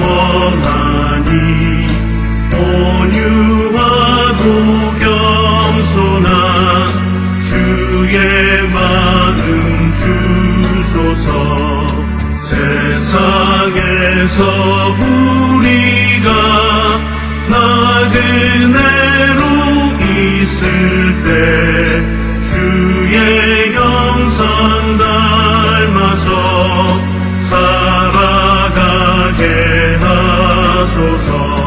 겸하니 온유하고 겸손한 주의 마음 주소서. 세상에서 우리가 나그네로 있을 때 주의 형상 닮아서 살아가게 하소서.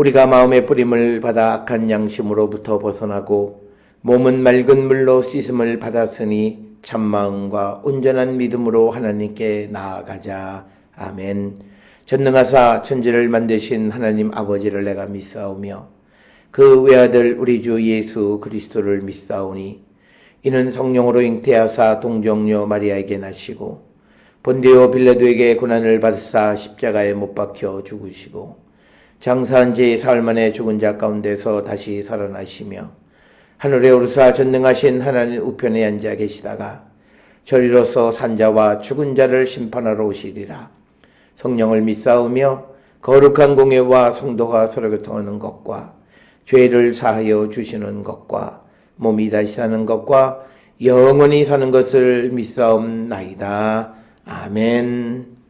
우리가 마음의 뿌림을 받아 악한 양심으로부터 벗어나고 몸은 맑은 물로 씻음을 받았으니 참마음과 온전한 믿음으로 하나님께 나아가자. 아멘. 전능하사 천지를 만드신 하나님 아버지를 내가 믿사오며 그 외아들 우리 주 예수 그리스도를 믿사오니 이는 성령으로 잉태하사 동정녀 마리아에게 나시고 본디오 빌라도에게 고난을 받으사 십자가에 못 박혀 죽으시고 장사한 지 사흘 만에 죽은 자 가운데서 다시 살아나시며 하늘에 오르사 전능하신 하나님 우편에 앉아 계시다가 저리로서 산자와 죽은 자를 심판하러 오시리라. 성령을 믿사오며 거룩한 공예와 성도가 서로 교통하는 것과 죄를 사하여 주시는 것과 몸이 다시 사는 것과 영원히 사는 것을 믿사옵나이다. 아멘.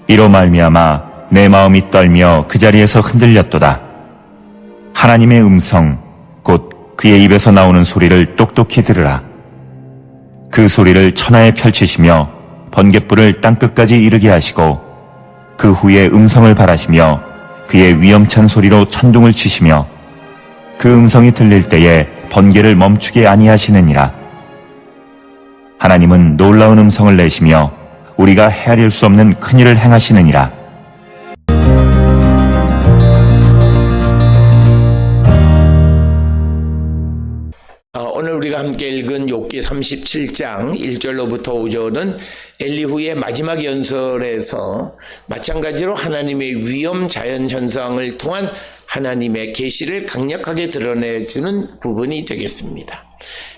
이로 말미암아 내 마음이 떨며 그 자리에서 흔들렸도다. 하나님의 음성 곧 그의 입에서 나오는 소리를 똑똑히 들으라. 그 소리를 천하에 펼치시며 번갯불을 땅끝까지 이르게 하시고 그 후에 음성을 발하시며 그의 위엄찬 소리로 천둥을 치시며 그 음성이 들릴 때에 번개를 멈추게 아니하시느니라. 하나님은 놀라운 음성을 내시며 우리가 헤아릴 수 없는 큰 일을 행하시느니라. 우리가 함께 읽은 욥기 37장 1절로부터 5절은 엘리후의 마지막 연설에서 마찬가지로 하나님의 위엄 자연 현상을 통한 하나님의 계시를 강력하게 드러내주는 부분이 되겠습니다.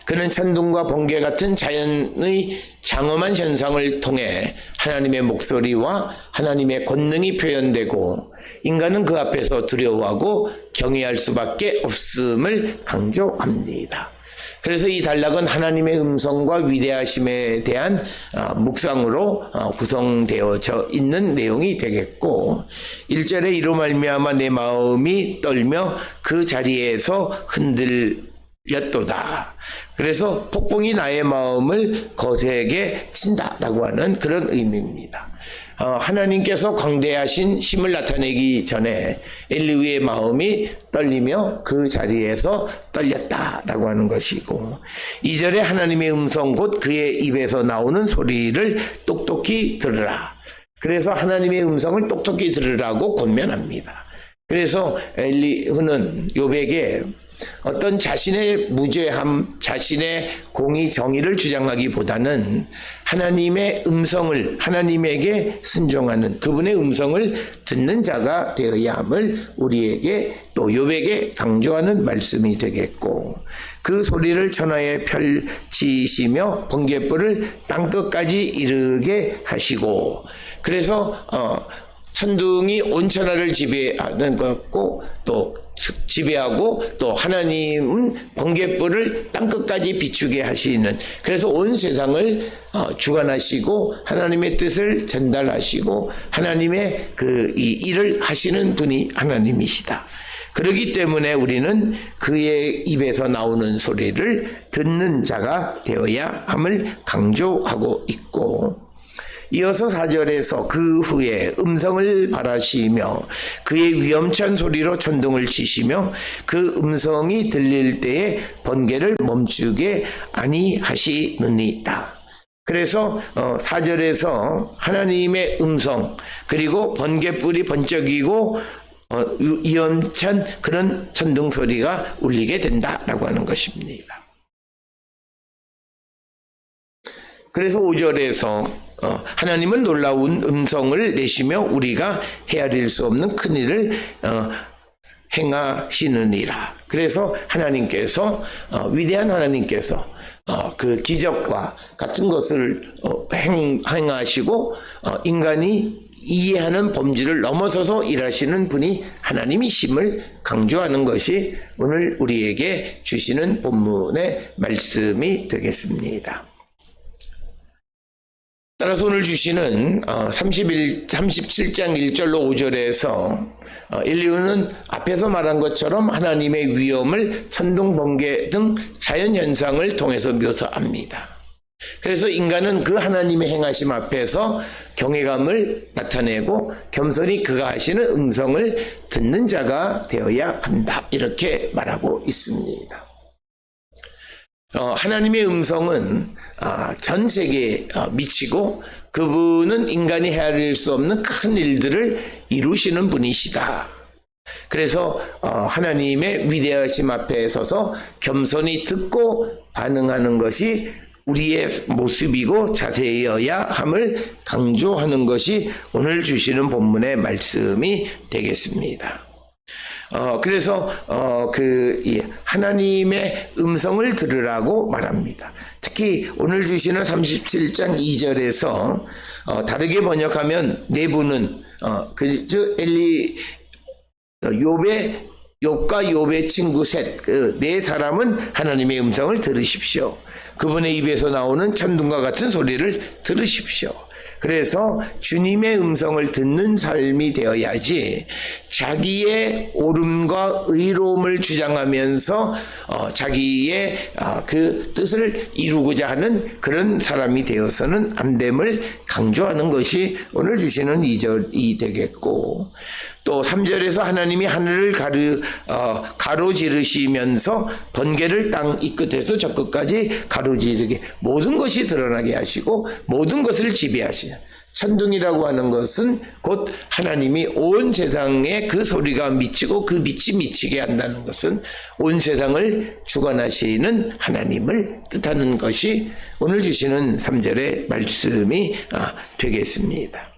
그는 천둥과 번개 같은 자연의 장엄한 현상을 통해 하나님의 목소리와 하나님의 권능이 표현되고 인간은 그 앞에서 두려워하고 경외할 수밖에 없음을 강조합니다. 그래서 이 단락은 하나님의 음성과 위대하심에 대한 묵상으로 구성되어져 있는 내용이 되겠고 1절에 이로 말미암아 내 마음이 떨며 그 자리에서 흔들렸도다. 그래서 폭풍이 나의 마음을 거세게 친다라고 하는 그런 의미입니다. 하나님께서 광대하신 힘을 나타내기 전에 엘리후의 마음이 떨리며 그 자리에서 떨렸다라고 하는 것이고 2절에 하나님의 음성 곧 그의 입에서 나오는 소리를 똑똑히 들으라. 그래서 하나님의 음성을 똑똑히 들으라고 권면합니다. 그래서 엘리후는 욥에게 어떤 자신의 무죄함, 자신의 공의 정의를 주장하기보다는 하나님의 음성을 하나님에게 순종하는 그분의 음성을 듣는 자가 되어야 함을 우리에게 또 욥에게 강조하는 말씀이 되겠고 그 소리를 천하에 펼치시며 번갯불을 땅끝까지 이르게 하시고 그래서 천둥이 온 천하를 지배하는 것고 또 지배하고 또 하나님은 번갯불을 땅끝까지 비추게 하시는 그래서 온 세상을 주관하시고 하나님의 뜻을 전달하시고 하나님의 이 일을 하시는 분이 하나님이시다. 그렇기 때문에 우리는 그의 입에서 나오는 소리를 듣는 자가 되어야 함을 강조하고 있고 이어서 4절에서 그 후에 음성을 바라시며 그의 위엄찬 소리로 천둥을 치시며 그 음성이 들릴 때에 번개를 멈추게 아니하시느니라. 그래서 4절에서 하나님의 음성 그리고 번개불이 번쩍이고 위엄찬 그런 천둥 소리가 울리게 된다라고 하는 것입니다. 그래서 5절에서 하나님은 놀라운 음성을 내시며 우리가 헤아릴 수 없는 큰 일을 행하시느니라. 그래서 하나님께서 위대한 하나님께서 그 기적과 같은 것을 행하시고 인간이 이해하는 범주를 넘어서서 일하시는 분이 하나님이심을 강조하는 것이 오늘 우리에게 주시는 본문의 말씀이 되겠습니다. 따라서 오늘 주시는 37장 1절로 5절에서 엘리후는 앞에서 말한 것처럼 하나님의 위엄을 천둥, 번개 등 자연현상을 통해서 묘사합니다. 그래서 인간은 그 하나님의 행하심 앞에서 경외감을 나타내고 겸손히 그가 하시는 음성을 듣는 자가 되어야 한다. 이렇게 말하고 있습니다. 하나님의 음성은 전 세계에 미치고 그분은 인간이 헤아릴 수 없는 큰 일들을 이루시는 분이시다. 그래서 하나님의 위대하심 앞에 서서 겸손히 듣고 반응하는 것이 우리의 모습이고 자세여야 함을 강조하는 것이 오늘 주시는 본문의 말씀이 되겠습니다. 그래서 하나님의 음성을 들으라고 말합니다. 특히 오늘 주시는 37장 2절에서 다르게 번역하면 내부는 욥과 욥의 친구 셋, 네 사람은 하나님의 음성을 들으십시오. 그분의 입에서 나오는 천둥과 같은 소리를 들으십시오. 그래서 주님의 음성을 듣는 삶이 되어야지 자기의 옳음과 의로움을 주장하면서 자기의 그 뜻을 이루고자 하는 그런 사람이 되어서는 안 됨을 강조하는 것이 오늘 주시는 2절이 되겠고 또 3절에서 하나님이 하늘을 가로지르시면서 번개를 땅 이 끝에서 저 끝까지 가로지르게 모든 것이 드러나게 하시고 모든 것을 지배하시는 천둥이라고 하는 것은 곧 하나님이 온 세상에 그 소리가 미치고 그 빛이 미치게 한다는 것은 온 세상을 주관하시는 하나님을 뜻하는 것이 오늘 주시는 3절의 말씀이 되겠습니다.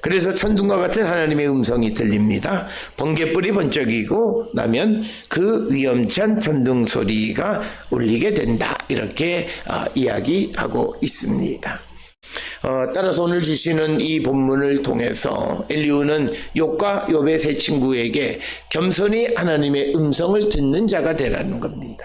그래서 천둥과 같은 하나님의 음성이 들립니다. 번갯불이 번쩍이고 나면 그 위험찬 천둥 소리가 울리게 된다. 이렇게 이야기하고 있습니다. 따라서 오늘 주시는 이 본문을 통해서 엘리후는 욥과 욥의 세 친구에게 겸손히 하나님의 음성을 듣는 자가 되라는 겁니다.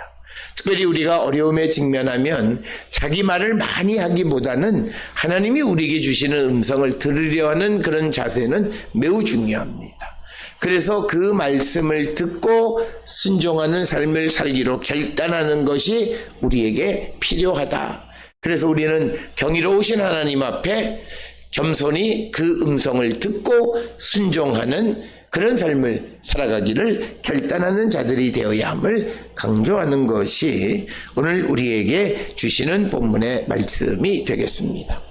특별히 우리가 어려움에 직면하면 자기 말을 많이 하기보다는 하나님이 우리에게 주시는 음성을 들으려 하는 그런 자세는 매우 중요합니다. 그래서 그 말씀을 듣고 순종하는 삶을 살기로 결단하는 것이 우리에게 필요하다. 그래서 우리는 경이로우신 하나님 앞에 겸손히 그 음성을 듣고 순종하는 그런 삶을 살아가기를 결단하는 자들이 되어야 함을 강조하는 것이 오늘 우리에게 주시는 본문의 말씀이 되겠습니다.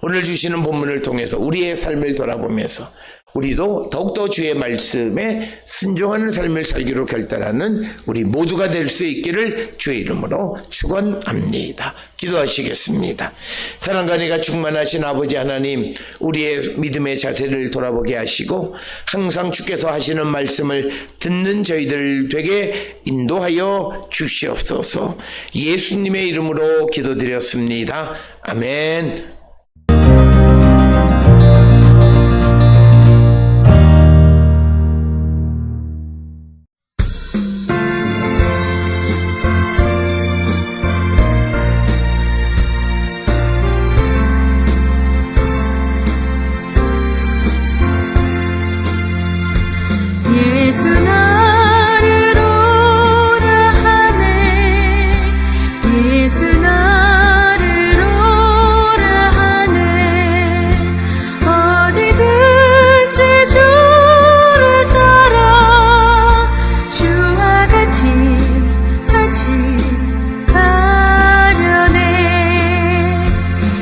오늘 주시는 본문을 통해서 우리의 삶을 돌아보면서 우리도 더욱더 주의 말씀에 순종하는 삶을 살기로 결단하는 우리 모두가 될 수 있기를 주의 이름으로 축원합니다. 기도하시겠습니다. 사랑과 은혜가 충만하신 아버지 하나님, 우리의 믿음의 자세를 돌아보게 하시고 항상 주께서 하시는 말씀을 듣는 저희들 되게 인도하여 주시옵소서. 예수님의 이름으로 기도드렸습니다. 아멘. 예수 나를 오라 하네 예수 나를 오라 하네 어디든지 주를 따라 주와 같이 가려네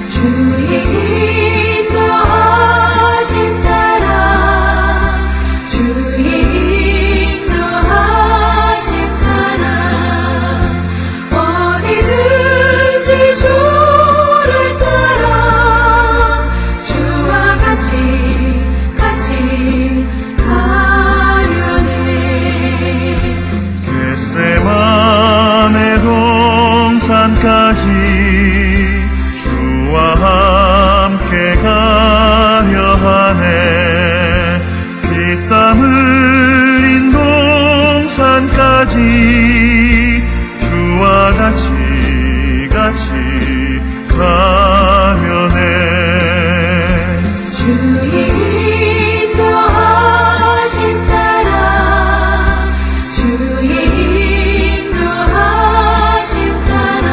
주의 인도하심 따라 주의 까지 주와 함께 가려 하네 피땀 흘린 동산까지 주와 같이 가려네 주의 인도하심 따라 주의 인도하심 따라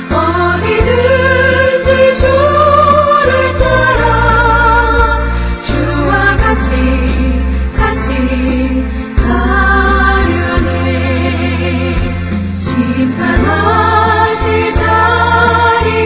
어디든지 주를 따라 주와 같이 가려네 심판하실 자리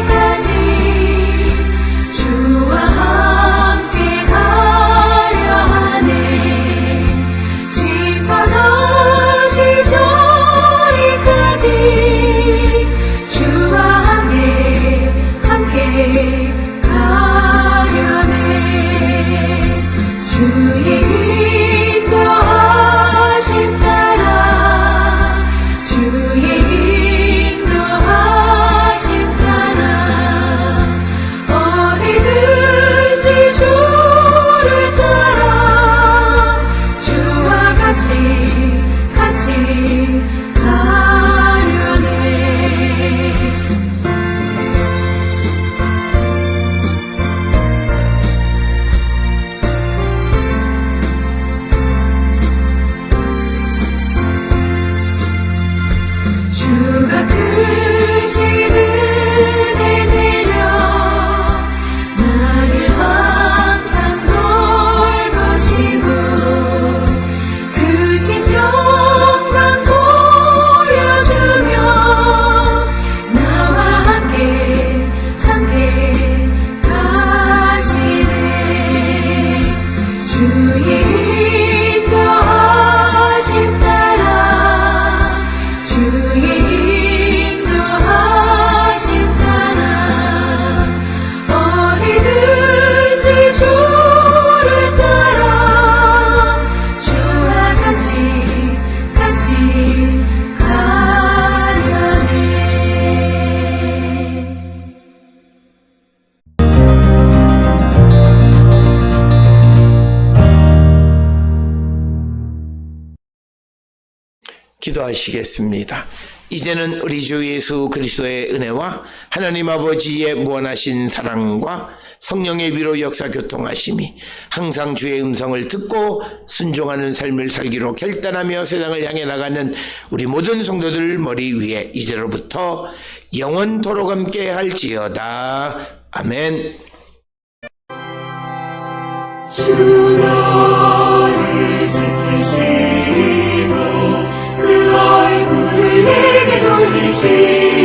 기도하시겠습니다. 이제는 우리 주 예수 그리스도의 은혜와 하나님 아버지의 무한하신 사랑과 성령의 위로 역사 교통하심이 항상 주의 음성을 듣고 순종하는 삶을 살기로 결단하며 세상을 향해 나가는 우리 모든 성도들 머리 위에 이제로부터 영원토록 함께 할지어다. 아멘. 주 너를 지키시고 그 얼굴을 내게 돌리시고